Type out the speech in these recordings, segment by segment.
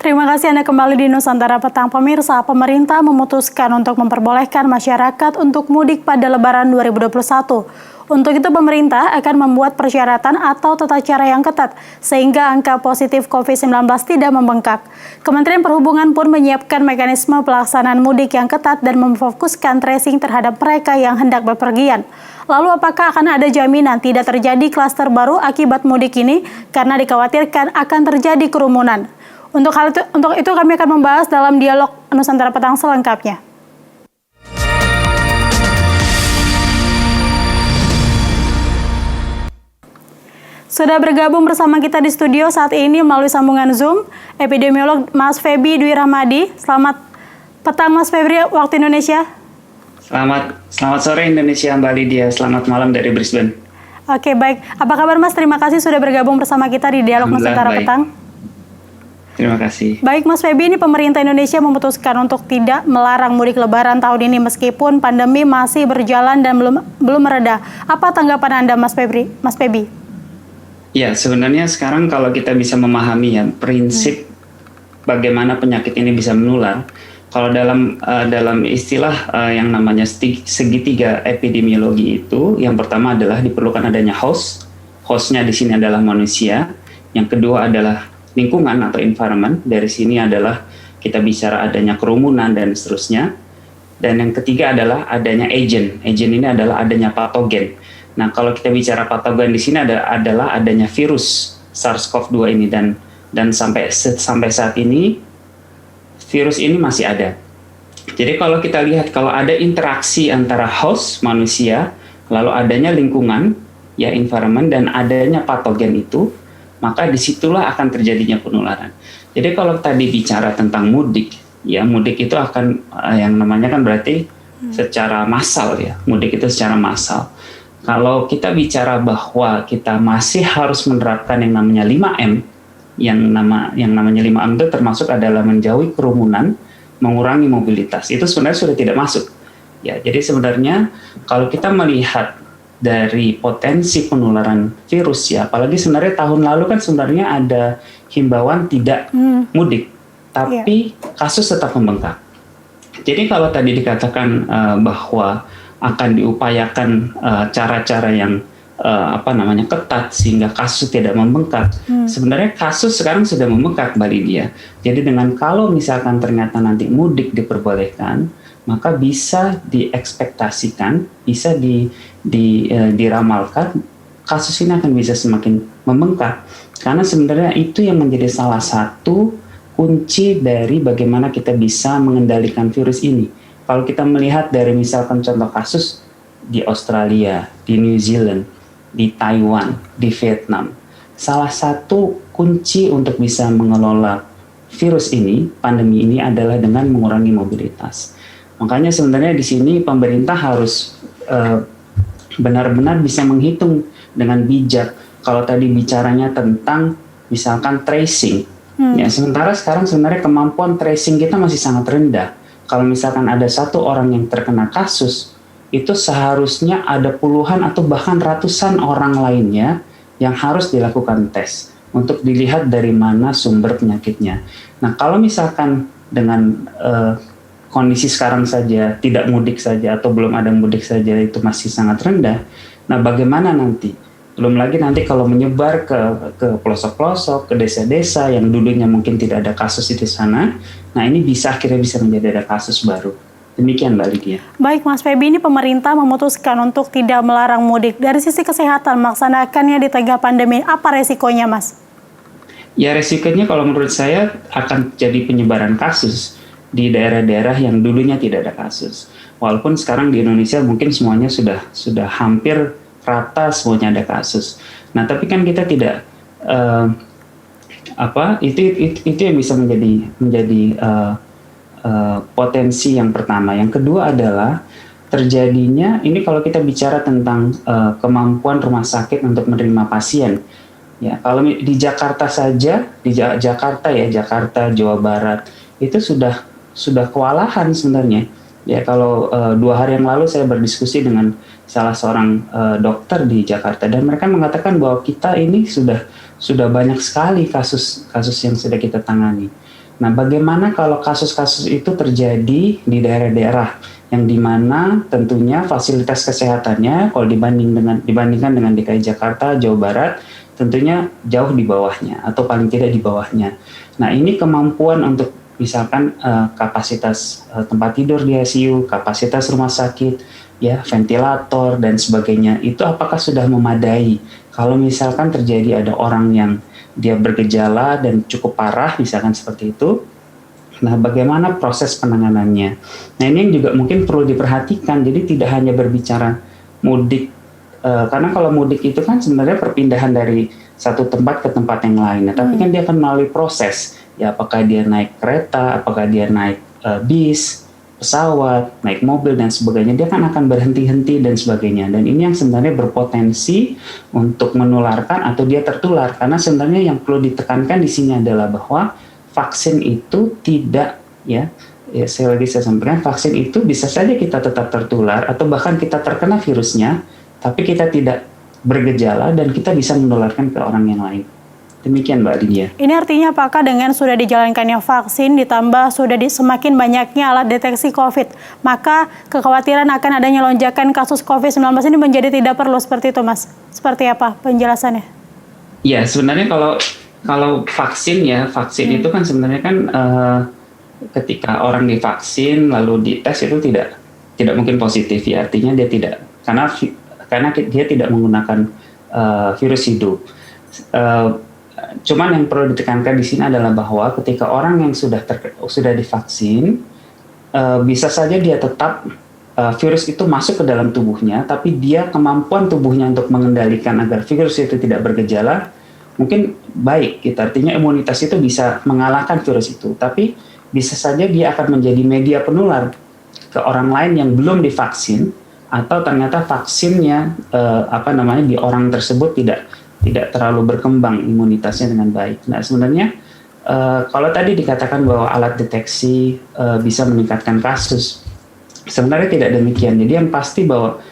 Terima kasih Anda kembali di Nusantara Petang. Pemirsa, pemerintah memutuskan untuk memperbolehkan masyarakat untuk mudik pada Lebaran 2021. Untuk itu pemerintah akan membuat persyaratan atau tata cara yang ketat sehingga angka positif COVID-19 tidak membengkak. Kementerian Perhubungan pun menyiapkan mekanisme pelaksanaan mudik yang ketat dan memfokuskan tracing terhadap mereka yang hendak bepergian. Lalu apakah akan ada jaminan tidak terjadi klaster baru akibat mudik ini karena dikhawatirkan akan terjadi kerumunan? Untuk itu kami akan membahas dalam dialog Nusantara Petang selengkapnya. Sudah bergabung bersama kita di studio saat ini melalui sambungan Zoom, epidemiolog Mas Feby Dwi Rahmadi. Selamat petang Mas Feby, waktu Indonesia. Selamat sore Indonesia, Mbak Lydia. Selamat malam dari Brisbane. Oke, baik. Apa kabar Mas? Terima kasih sudah bergabung bersama kita di dialog Nusantara Petang. Terima kasih. Baik Mas Feby, ini pemerintah Indonesia memutuskan untuk tidak melarang mudik Lebaran tahun ini meskipun pandemi masih berjalan dan belum mereda. Apa tanggapan Anda Mas Feby? Ya, sebenarnya sekarang kalau kita bisa memahami ya prinsip bagaimana penyakit ini bisa menular. Kalau dalam istilah yang namanya segitiga epidemiologi itu, yang pertama adalah diperlukan adanya hostnya di sini adalah manusia. Yang kedua adalah lingkungan atau environment, dari sini adalah kita bicara adanya kerumunan dan seterusnya. Dan yang ketiga adalah adanya agent ini adalah adanya patogen. Nah, kalau kita bicara patogen di sini adalah adanya virus SARS-CoV-2 ini dan sampai saat ini virus ini masih ada. Jadi kalau kita lihat kalau ada interaksi antara host manusia, lalu adanya lingkungan ya environment dan adanya patogen itu, maka disitulah akan terjadinya penularan. Jadi kalau tadi bicara tentang mudik, ya mudik itu akan yang namanya kan berarti secara massal ya, mudik itu secara massal. Kalau kita bicara bahwa kita masih harus menerapkan yang namanya 5M, yang namanya 5M itu termasuk adalah menjauhi kerumunan, mengurangi mobilitas. Itu sebenarnya sudah tidak masuk. Ya, jadi sebenarnya kalau kita melihat dari potensi penularan virus ya, apalagi sebenarnya tahun lalu kan sebenarnya ada himbauan tidak mudik, tapi kasus tetap membengkak. Jadi kalau tadi dikatakan bahwa akan diupayakan cara-cara yang ketat sehingga kasus tidak membengkak, sebenarnya kasus sekarang sudah membengkak, Mbak Lydia. Jadi dengan kalau misalkan ternyata nanti mudik diperbolehkan, maka bisa diekspektasikan, bisa diramalkan kasus ini akan bisa semakin membengkak. Karena sebenarnya itu yang menjadi salah satu kunci dari bagaimana kita bisa mengendalikan virus ini. Kalau kita melihat dari misalkan contoh kasus di Australia, di New Zealand, di Taiwan, di Vietnam, salah satu kunci untuk bisa mengelola virus ini, pandemi ini adalah dengan mengurangi mobilitas. Makanya sebenarnya di sini pemerintah harus benar-benar bisa menghitung dengan bijak. Kalau tadi bicaranya tentang misalkan tracing, ya sementara sekarang sebenarnya kemampuan tracing kita masih sangat rendah. Kalau misalkan ada satu orang yang terkena kasus, itu seharusnya ada puluhan atau bahkan ratusan orang lainnya yang harus dilakukan tes untuk dilihat dari mana sumber penyakitnya. Nah, kalau misalkan dengan kondisi sekarang saja, tidak mudik saja atau belum ada mudik saja itu masih sangat rendah. Nah, bagaimana nanti? Belum lagi nanti kalau menyebar ke pelosok-pelosok, ke desa-desa yang dulunya mungkin tidak ada kasus di sana. Nah, ini akhirnya bisa menjadi ada kasus baru. Demikian, Mbak Lydia. Baik, Mas Feby, ini pemerintah memutuskan untuk tidak melarang mudik. Dari sisi kesehatan, melaksanakannya di tengah pandemi, apa resikonya, Mas? Ya, resikonya kalau menurut saya akan jadi penyebaran kasus di daerah-daerah yang dulunya tidak ada kasus. Walaupun sekarang di Indonesia mungkin semuanya sudah hampir rata semuanya ada kasus. Nah, tapi kan kita tidak itu yang bisa menjadi potensi yang pertama. Yang kedua adalah terjadinya ini kalau kita bicara tentang kemampuan rumah sakit untuk menerima pasien. Ya, kalau di Jakarta saja, Jakarta, Jawa Barat itu sudah kewalahan sebenarnya. Ya, kalau 2 hari yang lalu saya berdiskusi dengan salah seorang dokter di Jakarta dan mereka mengatakan bahwa kita ini sudah banyak sekali kasus yang sudah kita tangani. Nah, bagaimana kalau kasus-kasus itu terjadi di daerah-daerah yang dimana tentunya fasilitas kesehatannya kalau dibandingkan dengan DKI Jakarta, Jawa Barat, tentunya jauh di bawahnya atau paling tidak di bawahnya. Nah, ini kemampuan untuk misalkan kapasitas tempat tidur di ICU, kapasitas rumah sakit, ya ventilator dan sebagainya, itu apakah sudah memadai? Kalau misalkan terjadi ada orang yang dia bergejala dan cukup parah, misalkan seperti itu, nah bagaimana proses penanganannya? Nah ini yang juga mungkin perlu diperhatikan, jadi tidak hanya berbicara mudik, karena kalau mudik itu kan sebenarnya perpindahan dari satu tempat ke tempat yang lain, nah, tapi kan dia akan melalui proses, ya apakah dia naik kereta, apakah dia naik bis, pesawat, naik mobil dan sebagainya, dia kan akan berhenti-henti dan sebagainya. Dan ini yang sebenarnya berpotensi untuk menularkan atau dia tertular. Karena sebenarnya yang perlu ditekankan di sini adalah bahwa vaksin itu tidak, ya saya sampaikan, vaksin itu bisa saja kita tetap tertular atau bahkan kita terkena virusnya, tapi kita tidak bergejala dan kita bisa menularkan ke orang yang lain. Demikian Mbak Lydia. Ini artinya apakah dengan sudah dijalankannya vaksin ditambah sudah semakin banyaknya alat deteksi COVID, maka kekhawatiran akan adanya lonjakan kasus COVID-19 ini menjadi tidak perlu seperti itu, Mas? Seperti apa penjelasannya? Ya, sebenarnya kalau vaksin ya, vaksin itu kan sebenarnya kan ketika orang divaksin lalu dites itu tidak mungkin positif ya, artinya dia tidak, karena dia tidak menggunakan virus hidup. Cuman yang perlu ditekankan di sini adalah bahwa ketika orang yang sudah divaksin, bisa saja dia tetap virus itu masuk ke dalam tubuhnya, tapi dia kemampuan tubuhnya untuk mengendalikan agar virus itu tidak bergejala mungkin baik, gitu. Artinya imunitas itu bisa mengalahkan virus itu, tapi bisa saja dia akan menjadi media penular ke orang lain yang belum divaksin, atau ternyata vaksinnya di orang tersebut tidak terlalu berkembang imunitasnya dengan baik. Nah sebenarnya kalau tadi dikatakan bahwa alat deteksi bisa meningkatkan kasus, sebenarnya tidak demikian. Jadi yang pasti bahwa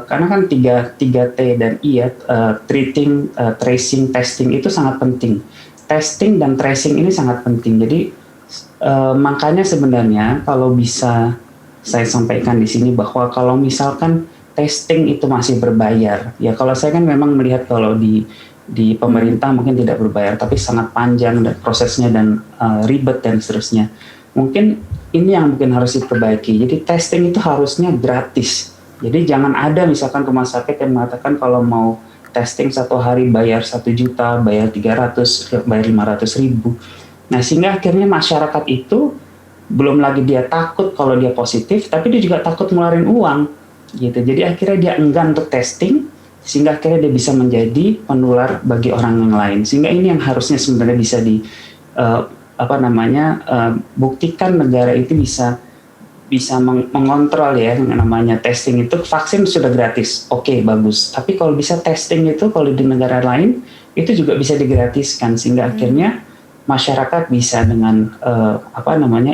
karena kan 3T dan I ya, treating, tracing, testing itu sangat penting. Testing dan tracing ini sangat penting. Jadi makanya sebenarnya kalau bisa saya sampaikan di sini bahwa kalau misalkan testing itu masih berbayar, ya kalau saya kan memang melihat kalau di pemerintah mungkin tidak berbayar, tapi sangat panjang dan prosesnya dan ribet dan seterusnya. Mungkin ini yang mungkin harus diperbaiki. Jadi testing itu harusnya gratis. Jadi jangan ada misalkan rumah sakit yang mengatakan kalau mau testing 1 hari bayar 1 juta, bayar 300, bayar 500 ribu. Nah sehingga akhirnya masyarakat itu belum lagi dia takut kalau dia positif, tapi dia juga takut ngeluarin uang. Gitu. Jadi akhirnya dia enggan untuk testing, sehingga akhirnya dia bisa menjadi penular bagi orang yang lain. Sehingga ini yang harusnya sebenarnya bisa buktikan negara itu bisa mengontrol ya yang namanya testing itu. Vaksin sudah gratis, oke, bagus. Tapi kalau bisa testing itu kalau di negara lain itu juga bisa digratiskan, sehingga akhirnya masyarakat bisa dengan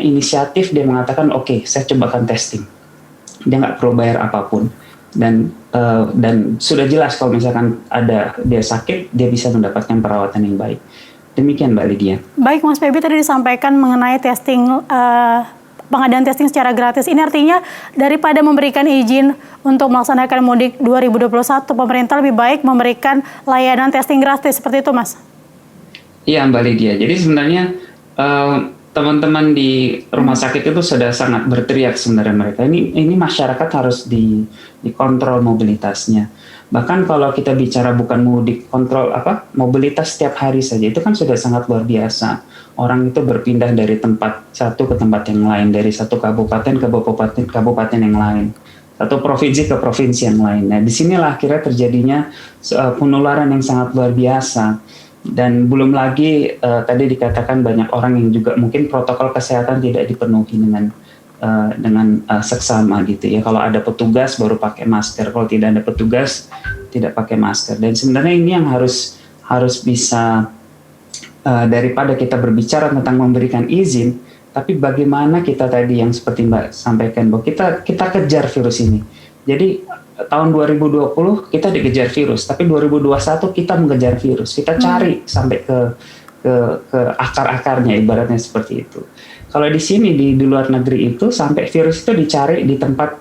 inisiatif dia mengatakan oke, saya cobakan testing. Dia nggak perlu bayar apapun, dan sudah jelas kalau misalkan ada dia sakit, dia bisa mendapatkan perawatan yang baik. Demikian Mbak Lydia. Baik Mas Feby, tadi disampaikan mengenai testing, pengadaan testing secara gratis. Ini artinya daripada memberikan izin untuk melaksanakan mudik 2021, pemerintah lebih baik memberikan layanan testing gratis, seperti itu Mas? Iya Mbak Lydia, jadi sebenarnya teman-teman di rumah sakit itu sudah sangat berteriak sebenarnya mereka. Ini masyarakat harus dikontrol mobilitasnya. Bahkan kalau kita bicara bukan mudik, kontrol mobilitas setiap hari saja itu kan sudah sangat luar biasa. Orang itu berpindah dari tempat satu ke tempat yang lain, dari satu kabupaten ke kabupaten yang lain, satu provinsi ke provinsi yang lain. Nah, disinilah akhirnya terjadinya penularan yang sangat luar biasa. Dan belum lagi tadi dikatakan banyak orang yang juga mungkin protokol kesehatan tidak dipenuhi dengan seksama gitu ya. Kalau ada petugas baru pakai masker, kalau tidak ada petugas tidak pakai masker. Dan sebenarnya ini yang harus bisa daripada kita berbicara tentang memberikan izin, tapi bagaimana kita tadi yang seperti Mbak sampaikan bahwa kita kejar virus ini. Jadi tahun 2020 kita dikejar virus, tapi 2021 kita mengejar virus. Kita cari sampai ke ke akar-akarnya, ibaratnya seperti itu. Kalau di sini di luar negeri itu sampai virus itu dicari di tempat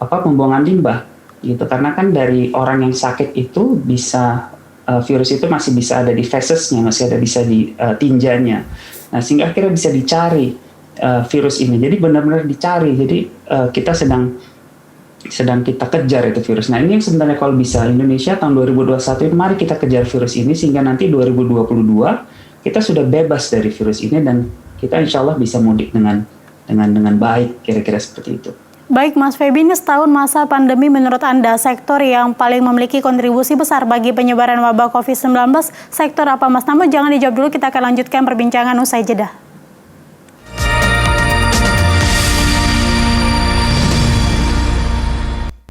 pembuangan limbah gitu, karena kan dari orang yang sakit itu bisa virus itu masih bisa ada di fesesnya, masih ada bisa di tinjanya. Nah, sehingga akhirnya bisa dicari virus ini. Jadi benar-benar dicari. Jadi kita sedang kita kejar itu virus. Nah, ini yang sebenarnya kalau bisa Indonesia tahun 2021 ini, mari kita kejar virus ini sehingga nanti 2022 kita sudah bebas dari virus ini dan kita insya Allah bisa mudik dengan baik, kira-kira seperti itu. Baik Mas Feby, ini setahun masa pandemi menurut Anda sektor yang paling memiliki kontribusi besar bagi penyebaran wabah COVID-19 sektor apa Mas? Namun jangan dijawab dulu, kita akan lanjutkan perbincangan usai jeda.